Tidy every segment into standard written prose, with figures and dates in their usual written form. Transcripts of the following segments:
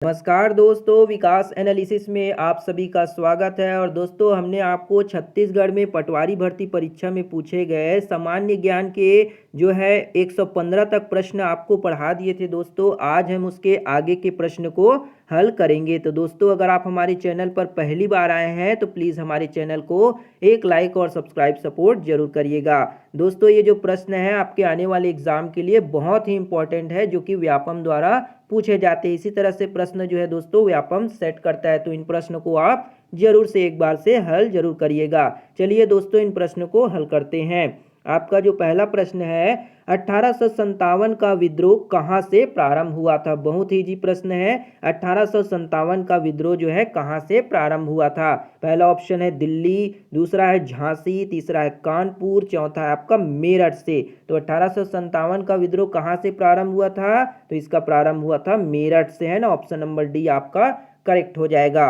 नमस्कार दोस्तों, विकास एनालिसिस में आप सभी का स्वागत है। और दोस्तों, हमने आपको छत्तीसगढ़ में पटवारी भर्ती परीक्षा में पूछे गए सामान्य ज्ञान के जो है 115 तक प्रश्न आपको पढ़ा दिए थे। दोस्तों, आज हम उसके आगे के प्रश्न को हल करेंगे। तो दोस्तों, अगर आप हमारे चैनल पर पहली बार आए हैं तो प्लीज़ हमारे चैनल को एक लाइक और सब्सक्राइब सपोर्ट जरूर करिएगा। दोस्तों, ये जो प्रश्न है आपके आने वाले एग्जाम के लिए बहुत ही इंपॉर्टेंट है, जो कि व्यापम द्वारा पूछे जाते हैं। इसी तरह से प्रश्न जो है दोस्तों व्यापम सेट करता है, तो इन प्रश्न को आप जरूर से एक बार से हल जरूर करिएगा। चलिए दोस्तों, इन प्रश्न को हल करते हैं। आपका जो पहला प्रश्न है, 1857 का विद्रोह कहाँ से प्रारंभ हुआ था? बहुत ही इजी प्रश्न है। 1857 का विद्रोह जो है कहाँ से प्रारंभ हुआ था? पहला ऑप्शन है दिल्ली, दूसरा है झांसी, तीसरा है कानपुर, चौथा है आपका मेरठ से। तो 1857 का विद्रोह कहाँ से प्रारंभ हुआ था? तो इसका प्रारंभ हुआ था मेरठ से, है ना। ऑप्शन नंबर डी आपका करेक्ट हो जाएगा।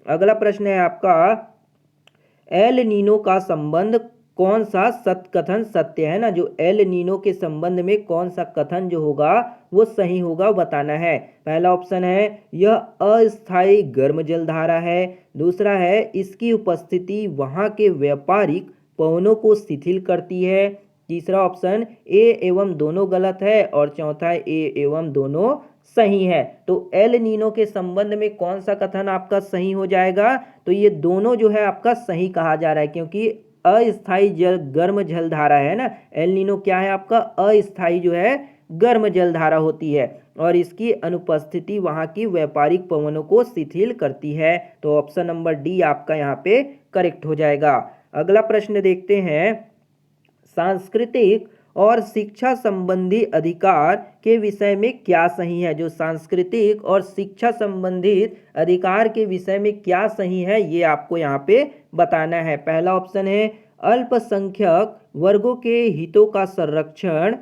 अगला प्रश्न है आपका, एल नीनो का संबंध कौन सा कथन सत्य है ना। जो एल नीनो के संबंध में कौन सा कथन जो होगा वो सही होगा बताना है। पहला ऑप्शन है यह अस्थायी गर्म जलधारा है, दूसरा है इसकी उपस्थिति वहां के व्यापारिक पवनों को शिथिल करती है, तीसरा ऑप्शन ए एवं दोनों गलत है, और चौथा ए एवं दोनों सही है। तो एल नीनो के संबंध में कौन सा कथन आपका सही हो जाएगा? तो ये दोनों जो है आपका सही कहा जा रहा है, क्योंकि अस्थायी जल गर्म जलधारा है ना। एल नीनो क्या है आपका? अस्थायी जो है गर्म जलधारा होती है, और इसकी अनुपस्थिति वहां की व्यापारिक पवनों को शिथिल करती है। तो ऑप्शन नंबर डी आपका यहाँ पे करेक्ट हो जाएगा। अगला प्रश्न देखते हैं, सांस्कृतिक और शिक्षा संबंधी अधिकार के विषय में क्या सही है? जो सांस्कृतिक और शिक्षा संबंधित अधिकार के विषय में क्या सही है ये आपको यहाँ पे बताना है। पहला ऑप्शन है अल्पसंख्यक वर्गों के हितों का संरक्षण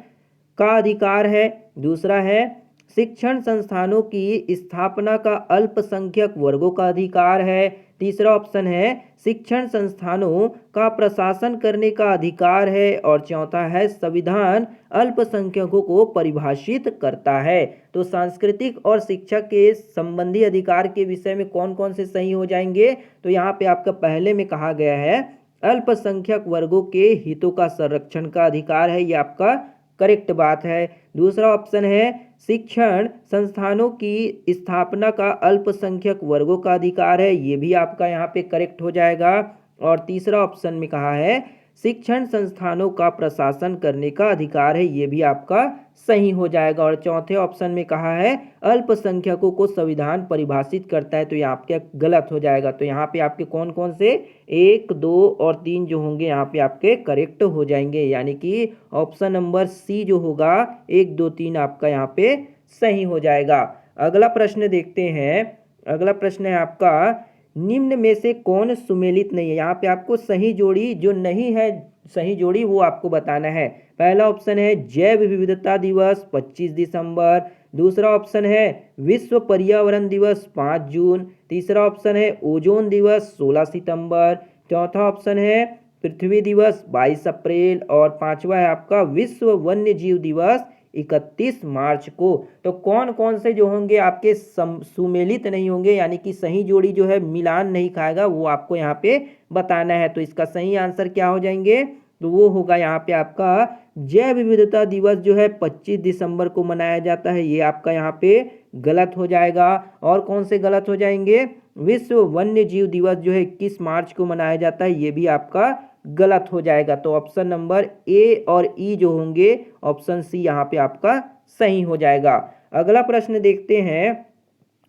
का अधिकार है, दूसरा है शिक्षण संस्थानों की स्थापना का अल्पसंख्यक वर्गों का अधिकार है, तीसरा ऑप्शन है शिक्षण संस्थानों का प्रशासन करने का अधिकार है, और चौथा है संविधान अल्पसंख्यकों को परिभाषित करता है। तो सांस्कृतिक और शिक्षा के संबंधी अधिकार के विषय में कौन कौन से सही हो जाएंगे? तो यहाँ पे आपका पहले में कहा गया है अल्पसंख्यक वर्गों के हितों का संरक्षण का अधिकार है, ये आपका करेक्ट बात है। दूसरा ऑप्शन है शिक्षण संस्थानों की स्थापना का अल्पसंख्यक वर्गों का अधिकार है, ये भी आपका यहाँ पे करेक्ट हो जाएगा। और तीसरा ऑप्शन में कहा है शिक्षण संस्थानों का प्रशासन करने का अधिकार है, ये भी आपका सही हो जाएगा। और चौथे ऑप्शन में कहा है अल्पसंख्यकों को संविधान परिभाषित करता है, तो ये आपके गलत हो जाएगा। तो यहाँ पे आपके कौन कौन से 1, 2 और 3 जो होंगे यहाँ पे आपके करेक्ट हो जाएंगे, यानी कि ऑप्शन नंबर सी जो होगा 1, 2, 3 आपका यहाँ पे सही हो जाएगा। अगला प्रश्न देखते हैं। अगला प्रश्न है आपका, निम्न में से कौन सुमेलित नहीं है? यहाँ पे आपको सही जोड़ी जो नहीं है, सही जोड़ी वो आपको बताना है। पहला ऑप्शन है जैव विविधता दिवस 25 दिसंबर, दूसरा ऑप्शन है विश्व पर्यावरण दिवस 5 जून, तीसरा ऑप्शन है ओजोन दिवस 16 सितंबर, चौथा ऑप्शन है पृथ्वी दिवस 22 अप्रैल, और पांचवा है आपका विश्व वन्य जीव दिवस 31 मार्च को। तो कौन कौन से जो होंगे आपके सुमेलित नहीं होंगे, यानी कि सही जोड़ी जो है मिलान नहीं खाएगा, वो आपको यहाँ पे बताना है। तो इसका सही आंसर क्या हो जाएंगे? तो वो होगा यहाँ पे आपका जैव विविधता दिवस जो है 25 दिसंबर को मनाया जाता है, ये आपका यहाँ पे गलत हो जाएगा। और कौन से गलत हो जाएंगे? विश्व वन्य जीव दिवस जो है 21 मार्च को मनाया जाता है, ये भी आपका गलत हो जाएगा। तो ऑप्शन नंबर ए और ई जो होंगे ऑप्शन सी यहाँ पे आपका सही हो जाएगा। अगला प्रश्न देखते हैं।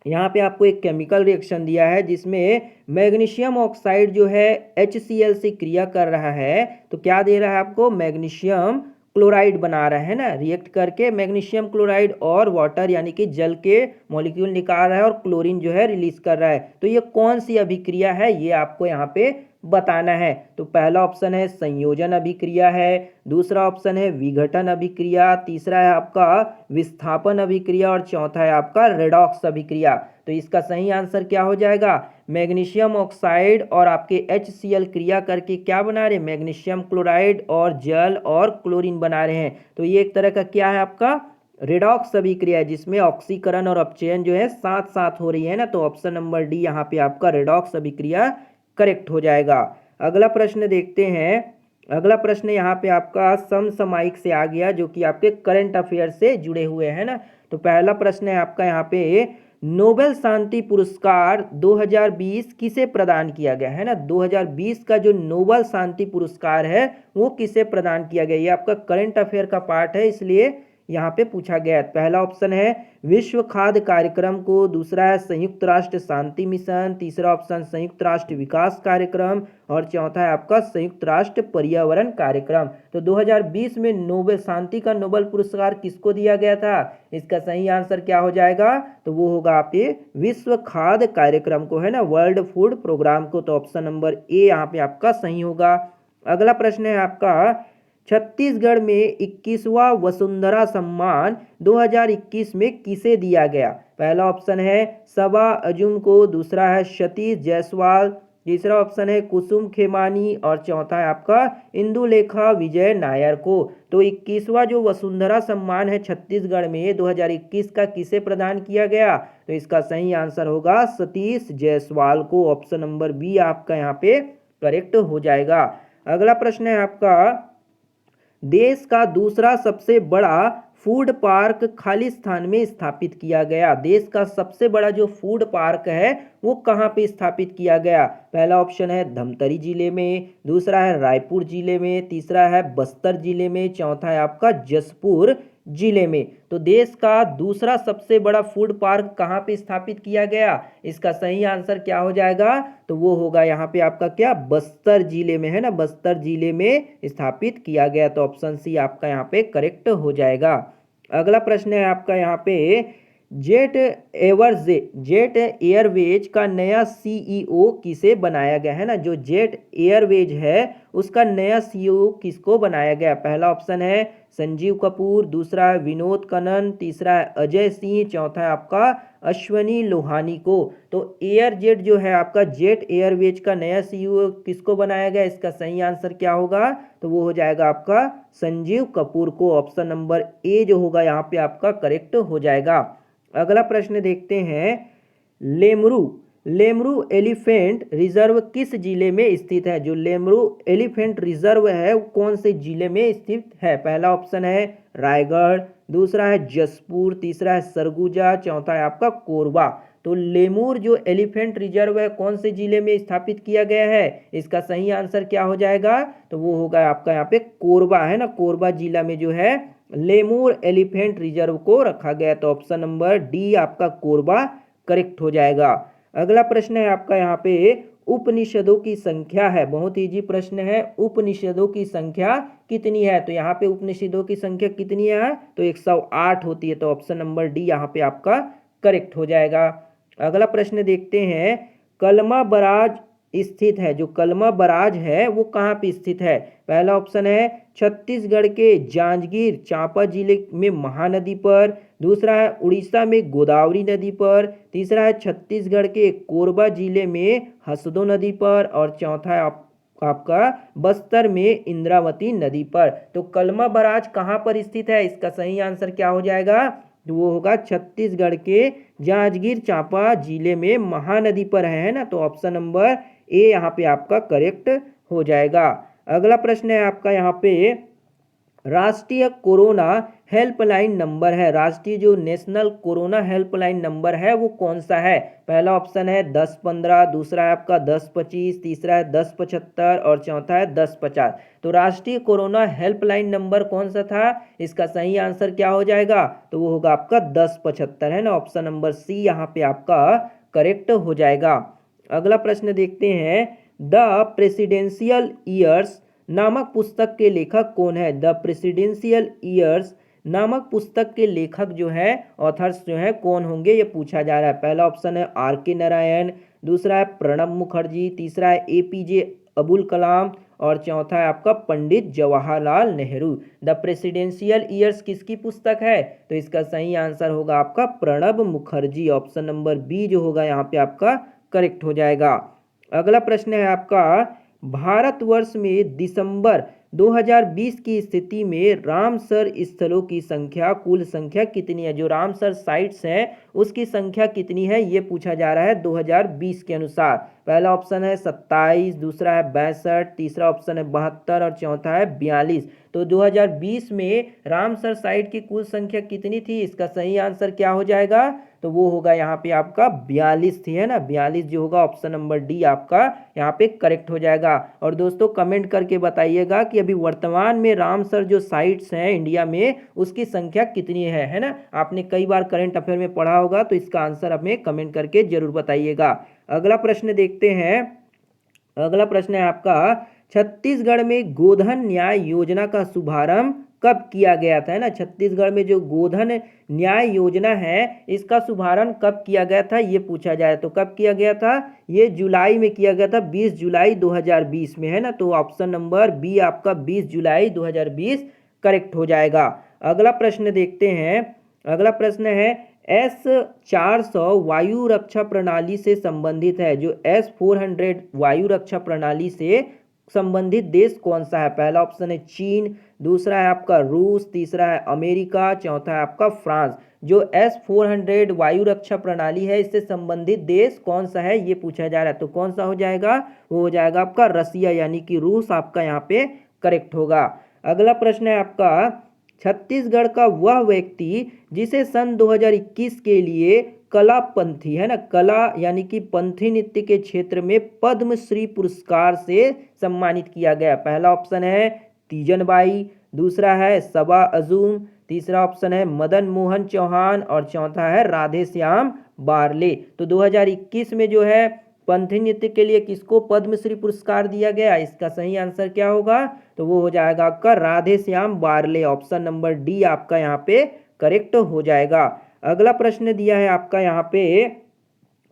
यहाँ पे आपको एक केमिकल रिएक्शन दिया है जिसमें मैग्नीशियम ऑक्साइड जो है HCl से क्रिया कर रहा है। तो क्या दे रहा है आपको? मैग्नीशियम क्लोराइड बना रहा है ना। रिएक्ट करके मैग्नीशियम क्लोराइड और वाटर यानी कि जल के मॉलिक्यूल निकाल रहा है, और क्लोरीन जो है रिलीज कर रहा है। तो ये कौन सी अभिक्रिया है ये आपको यहाँ पे बताना है। तो पहला ऑप्शन है संयोजन अभिक्रिया है, दूसरा ऑप्शन है विघटन अभिक्रिया, तीसरा है आपका विस्थापन अभिक्रिया, और चौथा है आपका रेडॉक्स अभिक्रिया। तो इसका सही आंसर क्या हो जाएगा? मैग्नीशियम ऑक्साइड और आपके HCl क्रिया करके क्या बना रहे हैं? मैग्नीशियम क्लोराइड और जल और क्लोरीन बना रहे हैं। तो ये एक तरह का क्या है आपका रेडॉक्स अभिक्रिया है जिसमें ऑक्सीकरण और अपचयन जो है साथ साथ हो रही है ना, तो ऑप्शन नंबर डी यहाँ पे आपका रेडॉक्स अभिक्रिया करेक्ट हो जाएगा। अगला प्रश्न देखते हैं। अगला प्रश्न यहाँ पे आपका समसामयिक से आ गया, जो कि आपके करंट अफेयर से जुड़े हुए हैं ना। तो पहला प्रश्न है आपका यहाँ पे, नोबेल शांति पुरस्कार 2020 किसे प्रदान किया गया है ना। 2020 का जो नोबेल शांति पुरस्कार है वो किसे प्रदान किया गया, ये आपका करंट अफेयर का पार्ट है, इसलिए यहाँ पे पूछा गया है। पहला ऑप्शन है विश्व खाद्य कार्यक्रम को, दूसरा है संयुक्त राष्ट्र शांति मिशन, तीसरा ऑप्शन संयुक्त राष्ट्र विकास कार्यक्रम और चौथा है आपका संयुक्त राष्ट्र पर्यावरण कार्यक्रम। तो 2020 में नोबेल शांति का नोबेल पुरस्कार किसको दिया गया था, इसका सही आंसर क्या हो जाएगा, तो वो होगा आपके विश्व खाद्य कार्यक्रम को है ना, वर्ल्ड फूड प्रोग्राम को। तो ऑप्शन नंबर ए यहाँ पे आपका सही होगा। अगला प्रश्न है आपका, छत्तीसगढ़ में 21वां वसुंधरा सम्मान 2021 में किसे दिया गया। पहला ऑप्शन है सबा अजुम को, दूसरा है सतीश जायसवाल, तीसरा ऑप्शन है कुसुम खेमानी और चौथा है आपका इंदुलेखा विजय नायर को। तो 21वां जो वसुंधरा सम्मान है छत्तीसगढ़ में 2021 का किसे प्रदान किया गया, तो इसका सही आंसर होगा सतीश जायसवाल को। ऑप्शन नंबर बी आपका यहाँ पे करेक्ट हो जाएगा। अगला प्रश्न है आपका, देश का दूसरा सबसे बड़ा फूड पार्क खालिस्तान में स्थापित किया गया। देश का सबसे बड़ा जो फूड पार्क है वो कहाँ पे स्थापित किया गया। पहला ऑप्शन है धमतरी जिले में, दूसरा है रायपुर जिले में, तीसरा है बस्तर जिले में, चौथा है आपका जसपुर जिले में। तो देश का दूसरा सबसे बड़ा फूड पार्क कहाँ पे स्थापित किया गया, इसका सही आंसर क्या हो जाएगा, तो वो होगा यहाँ पे आपका क्या, बस्तर जिले में है ना, बस्तर जिले में स्थापित किया गया। तो ऑप्शन सी आपका यहाँ पे करेक्ट हो जाएगा। अगला प्रश्न है आपका यहाँ पे, जेट एयरवेज का नया सीईओ किसे बनाया गया है ना। जो जेट एयरवेज है उसका नया सीईओ किसको बनाया गया। पहला ऑप्शन है संजीव कपूर, दूसरा है विनोद कनन, तीसरा है अजय सिंह, चौथा है आपका अश्वनी लोहानी को। तो एयर जेट जो है आपका जेट एयरवेज का नया सीईओ किसको बनाया गया, इसका सही आंसर क्या होगा, तो वो हो जाएगा आपका संजीव कपूर को। ऑप्शन नंबर ए जो होगा यहाँ पे आपका करेक्ट हो जाएगा। अगला प्रश्न देखते हैं, लेमरू एलिफेंट रिजर्व किस जिले में स्थित है। जो लेमरू एलिफेंट रिजर्व है वो कौन से जिले में स्थित है। पहला ऑप्शन है रायगढ़, दूसरा है जसपुर, तीसरा है सरगुजा, चौथा है आपका कोरबा। तो लेमूर जो एलिफेंट रिजर्व है कौन से जिले में स्थापित किया गया है, इसका सही आंसर क्या हो जाएगा, तो वो होगा आपका यहाँ पे कोरबा है ना, कोरबा जिला में जो है लेमूर एलिफेंट रिजर्व को रखा गया। तो ऑप्शन नंबर डी आपका कोरबा करेक्ट हो जाएगा। अगला प्रश्न है आपका यहाँ पे, उपनिषदों की संख्या है, बहुत इजी प्रश्न है, उपनिषदों की संख्या कितनी है। तो यहाँ पे उपनिषदों की संख्या कितनी है, तो 108 होती है। तो ऑप्शन नंबर डी यहाँ पे आपका करेक्ट हो जाएगा। अगला प्रश्न देखते हैं, कलमा बराज स्थित है। जो कलमा बराज है वो कहाँ पे स्थित है। पहला ऑप्शन है छत्तीसगढ़ के जांजगीर चांपा जिले में महानदी पर, दूसरा है उड़ीसा में गोदावरी नदी पर, तीसरा है छत्तीसगढ़ के कोरबा जिले में हसदो नदी पर और चौथा है आपका बस्तर में इंद्रावती नदी पर। तो कलमा बराज कहाँ पर स्थित है, इसका सही आंसर क्या हो जाएगा, तो वो होगा छत्तीसगढ़ के जांजगीर चांपा जिले में महानदी पर है ना। तो ऑप्शन नंबर ए यहाँ पे आपका करेक्ट हो जाएगा। अगला प्रश्न है आपका यहाँ पे, राष्ट्रीय कोरोना हेल्पलाइन नंबर है, राष्ट्रीय जो नेशनल कोरोना हेल्पलाइन नंबर है वो कौन सा है। पहला ऑप्शन है 1015, दूसरा है आपका 1025, तीसरा है 1075 और चौथा है 1050। तो राष्ट्रीय कोरोना हेल्पलाइन नंबर कौन सा था, इसका सही आंसर क्या हो जाएगा, तो वो होगा आपका 1075 है ना। ऑप्शन नंबर सी यहाँ पे आपका करेक्ट हो जाएगा। अगला प्रश्न देखते हैं, द प्रेसिडेंशियल ईयर्स नामक पुस्तक के लेखक कौन है। द प्रेसिडेंशियल ईयर्स नामक पुस्तक के लेखक जो है, ऑथर्स जो है कौन होंगे, ये पूछा जा रहा है। पहला ऑप्शन है आर के नारायण, दूसरा है प्रणब मुखर्जी, तीसरा है एपीजे अब्दुल कलाम और चौथा है आपका Pandit Jawaharlal Nehru. The Presidential Years किसकी पुस्तक है, तो इसका सही आंसर होगा आपका Pranab Mukherjee. Option number B जो होगा यहाँ पे आपका करेक्ट हो जाएगा। अगला प्रश्न है आपका, भारतवर्ष में दिसंबर 2020 की स्थिति में रामसर स्थलों की संख्या, कुल संख्या कितनी है? जो रामसर साइट्स हैं उसकी संख्या कितनी है, ये पूछा जा रहा है 2020 के अनुसार। पहला ऑप्शन है 27, दूसरा है 62, तीसरा ऑप्शन है 72 और चौथा है 42। तो 2020 में रामसर साइट की कुल संख्या कितनी थी? इसका सही आंसर क्या हो जाएगा? तो वो होगा यहाँ पे आपका 42 थी, है ना। 42 जो होगा ऑप्शन नंबर डी आपका यहाँ पे करेक्ट हो जाएगा। और दोस्तों कमेंट करके बताइएगा कि अभी वर्तमान में रामसर जो साइट्स हैं इंडिया में उसकी संख्या कितनी है ना। आपने कई बार करंट अफेयर में पढ़ा होगा, तो इसका आंसर हमें कमेंट करके जरूर बताइएगा। अगला प्रश्न देखते हैं। अगला प्रश्न है आपका, छत्तीसगढ़ में गोधन न्याय योजना का शुभारंभ कब किया गया था, है ना। छत्तीसगढ़ में जो गोधन न्याय योजना है इसका शुभारंभ कब किया गया था, ये पूछा जाए तो कब किया गया था? ये जुलाई में किया गया था, 20 जुलाई 2020 में, है ना। तो ऑप्शन नंबर बी आपका 20 जुलाई 2020 करेक्ट हो जाएगा। अगला प्रश्न देखते हैं। अगला प्रश्न है, S-400 वायु रक्षा प्रणाली से संबंधित है। जो S-400 वायु रक्षा प्रणाली से संबंधित देश कौन सा है? पहला ऑप्शन है चीन, दूसरा है आपका रूस, तीसरा है अमेरिका, चौथा है आपका फ्रांस। जो S-400 वायु रक्षा प्रणाली है इससे संबंधित देश कौन सा है, ये पूछा जा रहा है। तो कौन सा हो जाएगा? वो हो जाएगा आपका रसिया, यानी कि रूस आपका यहाँ पे करेक्ट होगा। अगला प्रश्न है आपका, छत्तीसगढ़ का वह व्यक्ति जिसे सन 2021 के लिए कला पंथी, है ना, कला यानी कि पंथी नृत्य के क्षेत्र में पद्मश्री पुरस्कार से सम्मानित किया गया। पहला ऑप्शन है तीजन बाई, दूसरा है सबा अजूम, तीसरा ऑप्शन है मदन मोहन चौहान और चौथा है राधे श्याम बारले। तो 2021 में जो है पंथी नृत्य के लिए किसको पद्मश्री पुरस्कार दिया गया? इसका सही आंसर क्या होगा? तो वो हो जाएगा आपका Radhe Shyam Barle. Option number D आपका यहाँ पे करेक्ट हो जाएगा। अगला प्रश्न दिया है आपका यहाँ पे,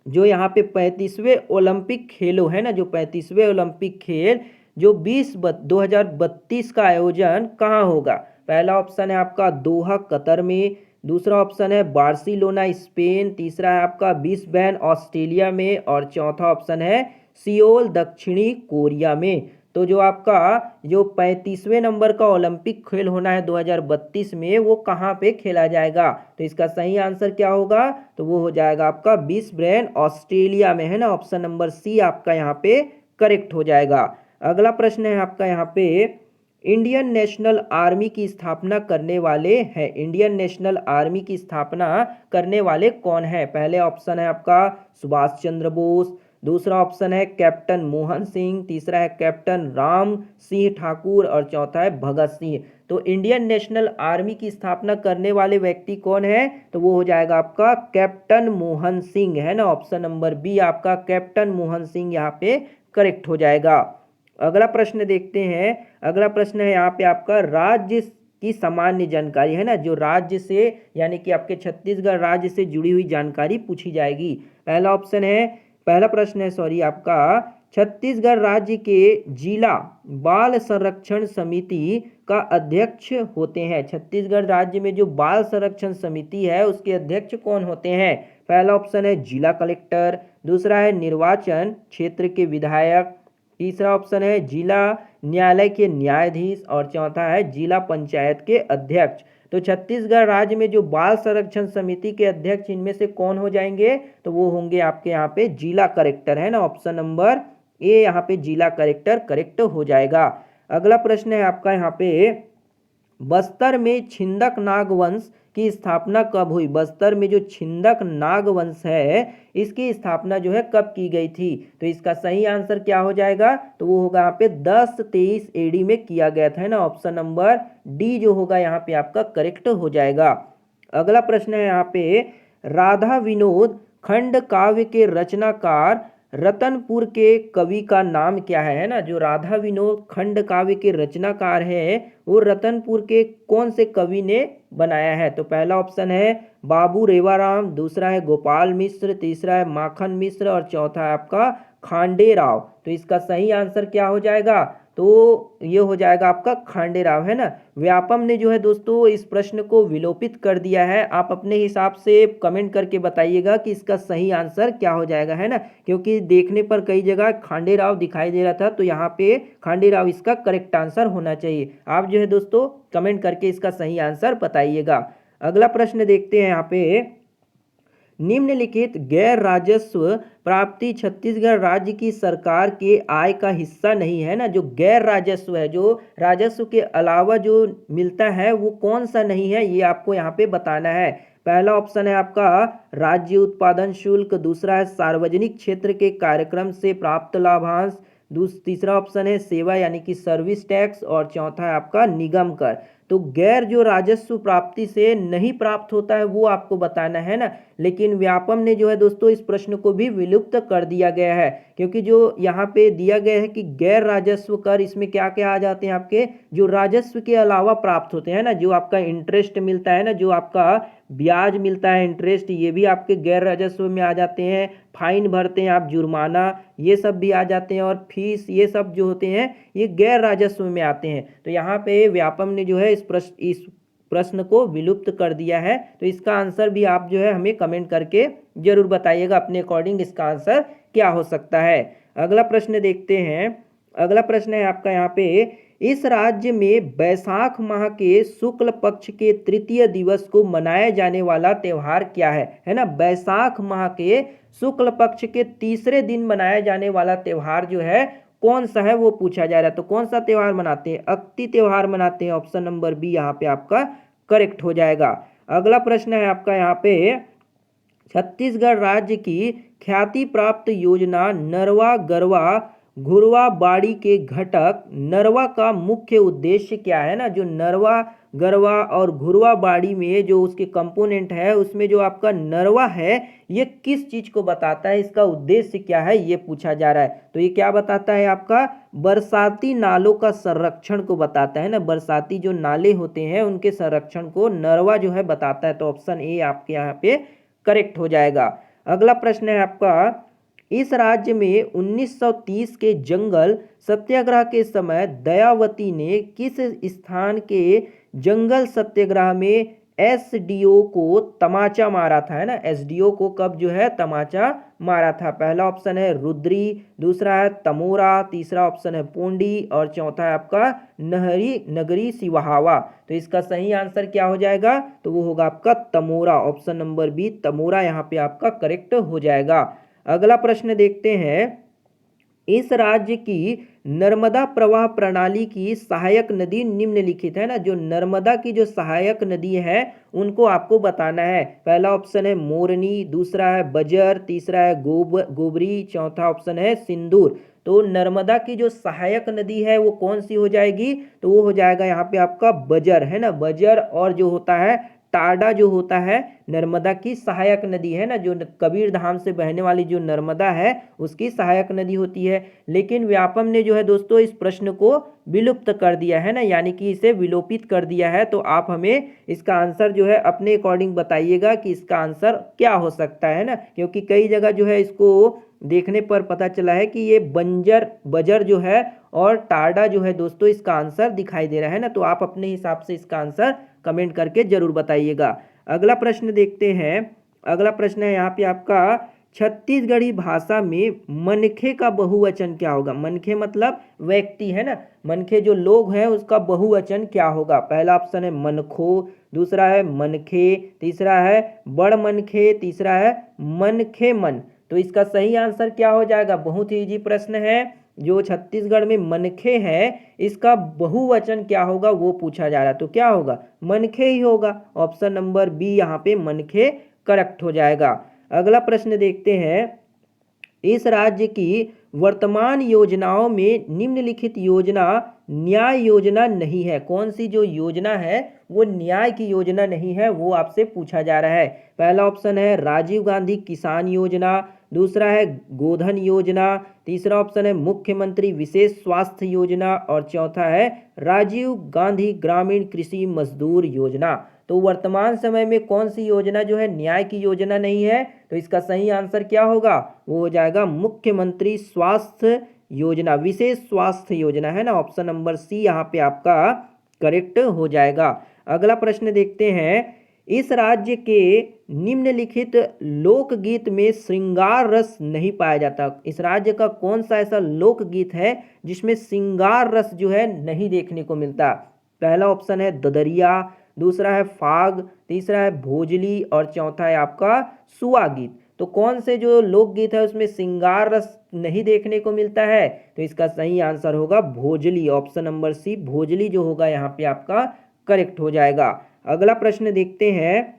जो यहाँ पे 35वें ओलंपिक खेलों, है ना, जो 35वें ओलंपिक खेल जो 2032 का आयोजन कहाँ होगा? पहला ऑप्शन है आपका दोहा कतर में, दूसरा ऑप्शन है बार्सिलोना स्पेन, तीसरा है आपका ब्रिस्बेन ऑस्ट्रेलिया में और चौथा ऑप्शन है सियोल दक्षिणी कोरिया में। तो जो आपका जो 35वें नंबर का ओलंपिक खेल होना है 2032 में, वो कहाँ पे खेला जाएगा? तो इसका सही आंसर क्या होगा? तो वो हो जाएगा आपका ब्रिस्बेन ऑस्ट्रेलिया में, है ना। ऑप्शन नंबर सी आपका यहाँ पे करेक्ट हो जाएगा। अगला प्रश्न है आपका यहाँ पे, इंडियन नेशनल आर्मी की स्थापना करने वाले हैं। इंडियन नेशनल आर्मी की स्थापना करने वाले कौन है? पहले ऑप्शन है आपका सुभाष चंद्र बोस, दूसरा ऑप्शन है कैप्टन मोहन सिंह, तीसरा है कैप्टन राम सिंह ठाकुर और चौथा है भगत सिंह। तो इंडियन नेशनल आर्मी की स्थापना करने वाले व्यक्ति कौन है? तो वो हो जाएगा आपका कैप्टन मोहन सिंह, है ना। ऑप्शन नंबर बी आपका कैप्टन मोहन सिंह यहाँ पे करेक्ट हो जाएगा। अगला प्रश्न देखते हैं। अगला प्रश्न है यहाँ पे आपका राज्य की सामान्य जानकारी, है ना, जो राज्य से यानी कि आपके छत्तीसगढ़ राज्य से जुड़ी हुई जानकारी पूछी जाएगी। पहला ऑप्शन है, पहला प्रश्न है सॉरी आपका, छत्तीसगढ़ राज्य के जिला बाल संरक्षण समिति का अध्यक्ष होते हैं। छत्तीसगढ़ राज्य में जो बाल संरक्षण समिति है उसके अध्यक्ष कौन होते हैं? पहला ऑप्शन है जिला कलेक्टर, दूसरा है निर्वाचन क्षेत्र के विधायक, तीसरा ऑप्शन है जिला न्यायालय के न्यायाधीश और चौथा है जिला पंचायत के अध्यक्ष। तो छत्तीसगढ़ राज्य में जो बाल संरक्षण समिति के अध्यक्ष इनमें से कौन हो जाएंगे? तो वो होंगे आपके यहाँ पे जिला कलेक्टर, है ना। ऑप्शन नंबर ए यहाँ पे जिला कलेक्टर करेक्ट हो जाएगा। अगला प्रश्न है आपका यहाँ पे, बस्तर में छिंदक नागवंश की स्थापना कब हुई? बस्तर में जो छिंदक नागवंश है इसकी स्थापना जो है कब की गई थी? तो इसका सही आंसर क्या हो जाएगा? तो वो होगा यहाँ पे 1023 एडी में किया गया था, है ना। ऑप्शन नंबर डी जो होगा यहाँ पे आपका करेक्ट हो जाएगा। अगला प्रश्न है यहाँ पे, राधा विनोद खंड काव्य के रचनाकार रतनपुर के कवि का नाम क्या है ना। जो राधा विनोद खंड काव्य के रचनाकार है वो रतनपुर के कौन से कवि ने बनाया है? तो पहला ऑप्शन है बाबू रेवाराम, दूसरा है गोपाल मिश्र, तीसरा है माखन मिश्र और चौथा है आपका खांडे राव। तो इसका सही आंसर क्या हो जाएगा? तो ये हो जाएगा आपका खांडे राव, है ना। व्यापम ने जो है दोस्तों इस प्रश्न को विलोपित कर दिया है। आप अपने हिसाब से कमेंट करके बताइएगा कि इसका सही आंसर क्या हो जाएगा, है ना, क्योंकि देखने पर कई जगह खांडे राव दिखाई दे रहा था, तो यहाँ पे खांडे राव इसका करेक्ट आंसर होना चाहिए। आप जो है दोस्तों कमेंट करके इसका सही आंसर बताइएगा। अगला प्रश्न देखते हैं यहाँ पे, निम्नलिखित गैर राजस्व प्राप्ति छत्तीसगढ़ राज्य की सरकार के आय का हिस्सा नहीं है ना। जो गैर राजस्व है, जो राजस्व के अलावा जो मिलता है, वो कौन सा नहीं है, ये आपको यहाँ पे बताना है। पहला ऑप्शन है आपका राज्य उत्पादन शुल्क, दूसरा है सार्वजनिक क्षेत्र के कार्यक्रम से प्राप्त लाभांश, तीसरा ऑप्शन है सेवा यानी कि सर्विस टैक्स, और चौथा है आपका निगम कर। तो गैर जो राजस्व प्राप्ति से नहीं प्राप्त होता है वो आपको बताना है ना। लेकिन व्यापम ने जो है दोस्तों इस प्रश्न को भी विलुप्त कर दिया गया है, क्योंकि जो यहाँ पे दिया गया है कि गैर राजस्व कर, इसमें क्या क्या आ जाते हैं आपके, जो राजस्व के अलावा प्राप्त होते हैं ना, जो आपका इंटरेस्ट मिलता है ना, जो आपका ब्याज मिलता है इंटरेस्ट, ये भी आपके गैर राजस्व में आ जाते हैं। फाइन भरते हैं आप, जुर्माना, ये सब भी आ जाते हैं, और फीस, ये सब जो होते हैं ये गैर राजस्व में आते हैं। तो यहाँ पे व्यापम ने जो है इस प्रश्न को विलुप्त कर दिया है। तो इसका आंसर भी आप जो है हमें कमेंट करके जरूर बताइएगा अपने अकॉर्डिंग इसका आंसर क्या हो सकता है। अगला प्रश्न देखते हैं। अगला प्रश्न है आपका यहाँ पे, इस राज्य में बैसाख माह के शुक्ल पक्ष के तृतीय दिवस को मनाया जाने वाला त्योहार क्या है ना। बैसाख माह के शुक्ल पक्ष के तीसरे दिन मनाया जाने वाला त्योहार जो है कौन सा है वो पूछा जा रहा है। तो कौन सा त्योहार मनाते हैं, अक्ति त्योहार मनाते हैं। ऑप्शन नंबर बी यहाँ पे आपका करेक्ट हो जाएगा। अगला प्रश्न है आपका यहाँ पे, छत्तीसगढ़ राज्य की ख्याति प्राप्त योजना नरवा गरवा घुरवा बाड़ी के घटक नरवा का मुख्य उद्देश्य क्या है ना। जो नरवा गरवा और घुरवा बाड़ी में जो उसके कंपोनेंट है, उसमें जो आपका नरवा है ये किस चीज को बताता है, इसका उद्देश्य क्या है, ये पूछा जा रहा है। तो ये क्या बताता है आपका, बरसाती नालों का संरक्षण को बताता है ना। बरसाती जो नाले होते हैं उनके संरक्षण को नरवा जो है बताता है। तो ऑप्शन ए आपके यहाँ पे करेक्ट हो जाएगा। अगला प्रश्न है आपका, इस राज्य में 1930 के जंगल सत्याग्रह के समय दयावती ने किस स्थान के जंगल सत्याग्रह में एसडीओ को तमाचा मारा था, है ना। एसडीओ को कब जो है तमाचा मारा था। पहला ऑप्शन है रुद्री, दूसरा है तमोरा, तीसरा ऑप्शन है पोंडी, और चौथा है आपका नगरी सिवाहावा। तो इसका सही आंसर क्या हो जाएगा, तो वो होगा आपका Tamora. Option number B Tamora यहाँ पे आपका करेक्ट हो जाएगा। अगला प्रश्न देखते हैं, इस राज्य की नर्मदा प्रवाह प्रणाली की सहायक नदी निम्नलिखित है ना। जो नर्मदा की जो सहायक नदी है उनको आपको बताना है। पहला ऑप्शन है मोरनी, दूसरा है बजर, तीसरा है गोबरी, चौथा ऑप्शन है सिंदूर। तो नर्मदा की जो सहायक नदी है वो कौन सी हो जाएगी, तो वो हो जाएगा यहाँ पे आपका बजर, है ना। बजर, और जो होता है टाडा जो होता है नर्मदा की सहायक नदी है ना, जो कबीर धाम से बहने वाली जो नर्मदा है उसकी सहायक नदी होती है। लेकिन व्यापम ने जो है दोस्तों इस प्रश्न को विलुप्त कर दिया है ना, यानी कि इसे विलोपित कर दिया है। तो आप हमें इसका आंसर जो है अपने अकॉर्डिंग बताइएगा कि इसका आंसर क्या हो सकता है ना, क्योंकि कई जगह जो है इसको देखने पर पता चला है कि ये बजर जो है और टाडा जो है दोस्तों इसका आंसर दिखाई दे रहा है ना। तो आप अपने हिसाब से इसका आंसर कमेंट करके जरूर बताइएगा। अगला प्रश्न देखते हैं। अगला प्रश्न है यहाँ पे आपका, छत्तीसगढ़ी भाषा में मनखे का बहुवचन क्या होगा। मनखे मतलब व्यक्ति, है ना। मनखे जो लोग हैं उसका बहुवचन क्या होगा। पहला ऑप्शन है मनखो, दूसरा है मनखे, तीसरा है बड़ मनखे, तीसरा है मनखे मन। तो इसका सही आंसर क्या हो जाएगा, बहुत ही इजी प्रश्न है। जो छत्तीसगढ़ में मनखे है इसका बहुवचन क्या होगा वो पूछा जा रहा है। तो क्या होगा, मनखे ही होगा। ऑप्शन नंबर बी यहाँ पे मनखे करेक्ट हो जाएगा। अगला प्रश्न देखते हैं, इस राज्य की वर्तमान योजनाओं में निम्नलिखित योजना न्याय योजना नहीं है। कौन सी जो योजना है वो न्याय की योजना नहीं है, वो आपसे पूछा जा रहा है। पहला ऑप्शन है राजीव गांधी किसान योजना, दूसरा है गोधन योजना, तीसरा ऑप्शन है मुख्यमंत्री विशेष स्वास्थ्य योजना, और चौथा है राजीव गांधी ग्रामीण कृषि मजदूर योजना। तो वर्तमान समय में कौन सी योजना जो है न्याय की योजना नहीं है, तो इसका सही आंसर क्या होगा, वो हो जाएगा मुख्यमंत्री स्वास्थ्य योजना, विशेष स्वास्थ्य योजना है ना, ऑप्शन नंबर सी यहाँ पे आपका करेक्ट हो जाएगा। अगला प्रश्न देखते हैं, इस राज्य के निम्नलिखित लोकगीत में श्रृंगार रस नहीं पाया जाता। इस राज्य का कौन सा ऐसा लोकगीत है जिसमें श्रृंगार रस जो है नहीं देखने को मिलता। पहला ऑप्शन है ददरिया, दूसरा है फाग, तीसरा है भोजली और चौथा है आपका सुआ गीत। तो कौन से जो लोकगीत है उसमें श्रृंगार रस नहीं देखने को मिलता है, तो इसका सही आंसर होगा Bhojali, option number C Bhojali जो होगा यहाँ पे आपका करेक्ट हो जाएगा। अगला प्रश्न देखते हैं,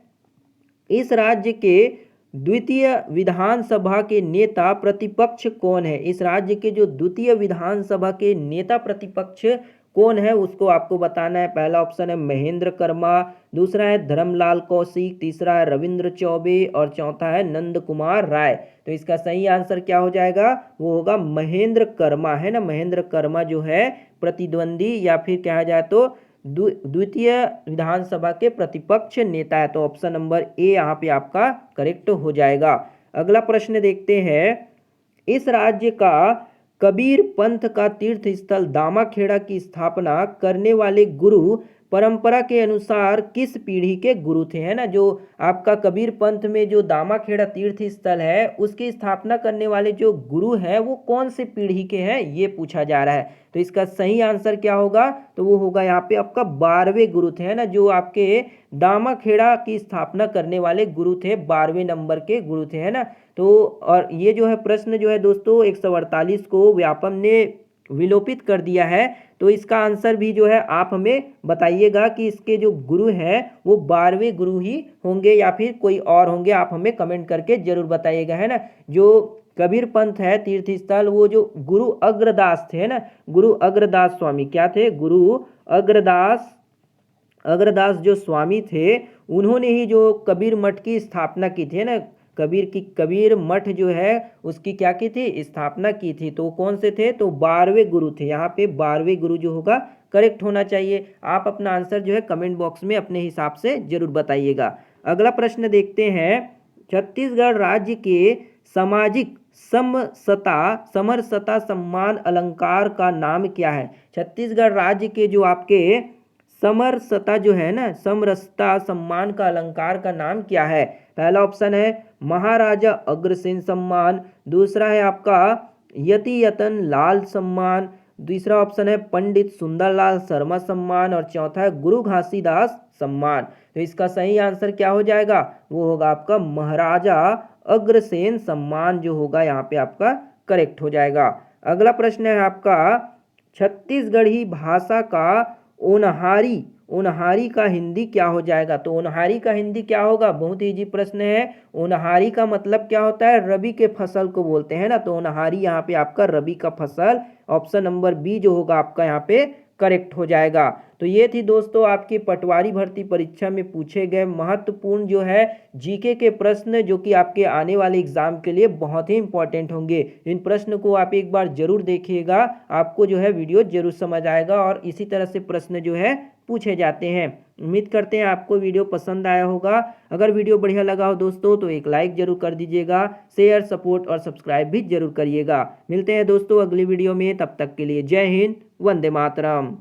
इस राज्य के द्वितीय विधानसभा के नेता प्रतिपक्ष कौन है। इस राज्य के जो द्वितीय विधानसभा के नेता प्रतिपक्ष कौन है उसको आपको बताना है। पहला ऑप्शन है महेंद्र कर्मा, दूसरा है धर्मलाल कौशिक, तीसरा है रविंद्र चौबे और चौथा है नंद कुमार राय। तो इसका सही आंसर क्या हो जाएगा, वो होगा महेंद्र कर्मा है ना। महेंद्र कर्मा जो है प्रतिद्वंदी या फिर कहा जाए तो द्वितीय विधानसभा के प्रतिपक्ष नेता है। तो ऑप्शन नंबर ए यहाँ पे आपका करेक्ट हो जाएगा। अगला प्रश्न देखते हैं, इस राज्य का कबीर पंथ का तीर्थ स्थल दामाखेड़ा की स्थापना करने वाले गुरु परंपरा के अनुसार किस पीढ़ी के गुरु थे, है ना। जो आपका कबीर पंथ में जो दामाखेड़ा तीर्थ स्थल है उसकी स्थापना करने वाले जो गुरु हैं वो कौन से पीढ़ी के हैं ये पूछा जा रहा है। तो इसका सही आंसर क्या होगा, तो वो होगा यहाँ पे आपका 12वें गुरु थे, है ना। जो आपके दामाखेड़ा की स्थापना करने वाले गुरु थे 12वें नंबर के गुरु थे, है ना। तो और ये जो है प्रश्न जो है दोस्तों 148 को व्यापम ने विलोपित कर दिया है। तो इसका आंसर भी जो है आप हमें बताइएगा कि इसके जो गुरु हैं वो 12वें गुरु ही होंगे या फिर कोई और होंगे, आप हमें कमेंट करके जरूर बताइएगा, है ना। जो कबीर पंथ है तीर्थ स्थल वो जो गुरु अग्रदास थे, है ना। गुरु अग्रदास स्वामी क्या थे, गुरु अग्रदास जो स्वामी थे उन्होंने ही जो कबीर मठ की स्थापना की थी, है ना। कबीर मठ जो है उसकी क्या की थी, स्थापना की थी। तो कौन से थे, तो 12वें गुरु थे। यहाँ पे 12वें गुरु जो होगा करेक्ट होना चाहिए। आप अपना आंसर जो है कमेंट बॉक्स में अपने हिसाब से जरूर बताइएगा। अगला प्रश्न देखते हैं, छत्तीसगढ़ राज्य के सामाजिक समरसता सम्मान अलंकार का नाम क्या है। छत्तीसगढ़ राज्य के जो आपके समरसता जो है ना, समरसता सम्मान का अलंकार का नाम क्या है। पहला ऑप्शन है महाराजा अग्रसेन सम्मान, दूसरा है आपका यतियतन लाल सम्मान, तीसरा ऑप्शन है पंडित सुंदरलाल शर्मा सम्मान और चौथा है गुरु घासीदास सम्मान। तो इसका सही आंसर क्या हो जाएगा, वो होगा आपका महाराजा अग्रसेन सम्मान जो होगा यहाँ पे आपका करेक्ट हो जाएगा। अगला प्रश्न है आपका, छत्तीसगढ़ी भाषा का ओनहारी का हिंदी क्या हो जाएगा। तो ओनहारी का हिंदी क्या होगा, बहुत ही इजी प्रश्न है। ओनहारी का मतलब क्या होता है, रबी के फसल को बोलते हैं ना। तो ओनहारी यहाँ पे आपका रबी का फसल, ऑप्शन नंबर बी जो होगा आपका यहाँ पे करेक्ट हो जाएगा। तो ये थी दोस्तों आपकी पटवारी भर्ती परीक्षा में पूछे गए महत्वपूर्ण जो है जीके के प्रश्न, जो कि आपके आने वाले एग्जाम के लिए बहुत ही इंपॉर्टेंट होंगे। इन प्रश्न को आप एक बार जरूर देखिएगा, आपको जो है वीडियो जरूर समझ आएगा और इसी तरह से प्रश्न जो है पूछे जाते हैं। उम्मीद करते हैं आपको वीडियो पसंद आया होगा। अगर वीडियो बढ़िया लगा हो दोस्तों तो एक लाइक जरूर कर दीजिएगा, शेयर सपोर्ट और सब्सक्राइब भी जरूर करिएगा। मिलते हैं दोस्तों अगली वीडियो में, तब तक के लिए जय हिंद, वंदे मातरम।